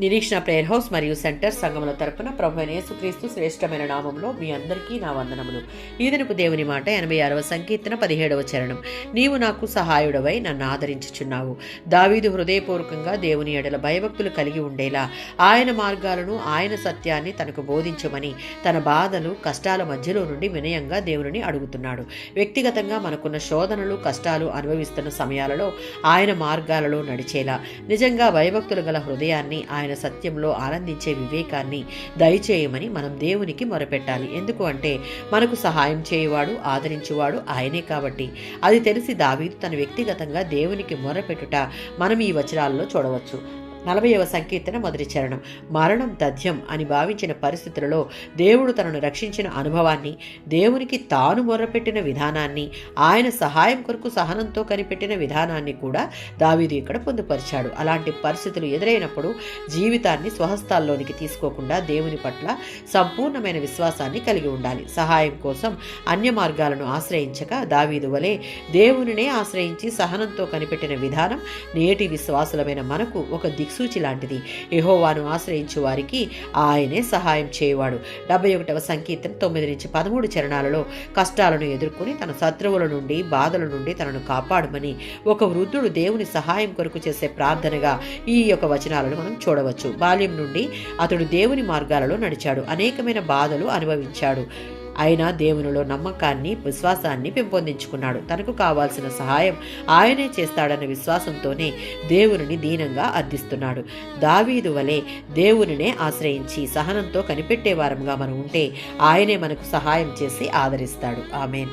నిరీక్షణ prayer house మరియు centre సంఘముల తరపున ప్రభువైన యేసుక్రీస్తు శ్రేష్టమైన నామంలో మీ అందరికీ నా వందనములు. ఈ దినపు దేవుని మాట 86వ సంకీర్తన 17వ చరణం. నీవు నాకు సహాయుడవై నన్ను ఆదరించుచున్నావు. దావీదు హృదయపూర్వకంగా దేవుని ఎడల భయభక్తులు కలిగి ఉండేలా ఆయన మార్గాలను, ఆయన సత్యాన్ని తనకు బోధించమని తన బాధలు, కష్టాల మధ్యలో నుండి వినయంగా దేవుని అడుగుతున్నాడు. వ్యక్తిగతంగా మనకున్న శోధనలు, కష్టాలు అనుభవిస్తున్న సమయాలలో ఆయన మార్గాలలో నడిచేలా నిజంగా భయభక్తులు గల హృదయాన్ని, ఆయన సత్యంలో ఆనందించే వివేకాన్ని దయచేయమని మనం దేవునికి మొరపెట్టాలి. ఎందుకు అంటే మనకు సహాయం చేయువాడు, ఆదరించువాడు ఆయనే కాబట్టి. అది తెలిసి దావీదు తన వ్యక్తిగతంగా దేవునికి మొరపెట్టుట మనం ఈ వచనాలలో చూడవచ్చు. 40వ సంకీర్తన 1వ చరణం. మరణం తథ్యం అని భావించిన పరిస్థితులలో దేవుడు తనను రక్షించిన అనుభవాన్ని, దేవునికి తాను మొర్రపెట్టిన విధానాన్ని, ఆయన సహాయం కొరకు సహనంతో కనిపెట్టిన విధానాన్ని కూడా దావీదు ఇక్కడ పొందుపరిచాడు. అలాంటి పరిస్థితులు ఎదురైనప్పుడు జీవితాన్ని స్వహస్తాల్లోనికి తీసుకోకుండా దేవుని పట్ల సంపూర్ణమైన విశ్వాసాన్ని కలిగి ఉండాలి. సహాయం కోసం అన్య మార్గాలను ఆశ్రయించక దావీదు వలె దేవునినే ఆశ్రయించి సహనంతో కనిపెట్టిన విధానం నేటి విశ్వాసులమైన మనకు ఒక దిక్సూచి లాంటిది. యెహోవాను ఆశ్రయించు వారికి ఆయనే సహాయం చేయువాడు. 71వ సంకీర్తన 9-13 చరణాలలో కష్టాలను ఎదుర్కొని తన శత్రువుల నుండి, బాధల నుండి తనను కాపాడమని ఒక వృద్ధుడు దేవుని సహాయం కొరకు చేసే ప్రార్థనగా ఈ యొక్క వచనాలను మనం చూడవచ్చు. బాల్యం నుండి అతడు దేవుని మార్గాలలో నడిచాడు, అనేకమైన బాధలు అనుభవించాడు. అయినా దేవునిలో నమ్మకాన్ని, విశ్వాసాన్ని పెంపొందించుకున్నాడు. తనకు కావాల్సిన సహాయం ఆయనే చేస్తాడన్న విశ్వాసంతోనే దేవునిని దీనంగా అర్థిస్తున్నాడు. దావీదు వలె దేవునినే ఆశ్రయించి సహనంతో కనిపెట్టే వారంగా మనం ఉంటే ఆయనే మనకు సహాయం చేసి ఆదరిస్తాడు. ఆమేన్.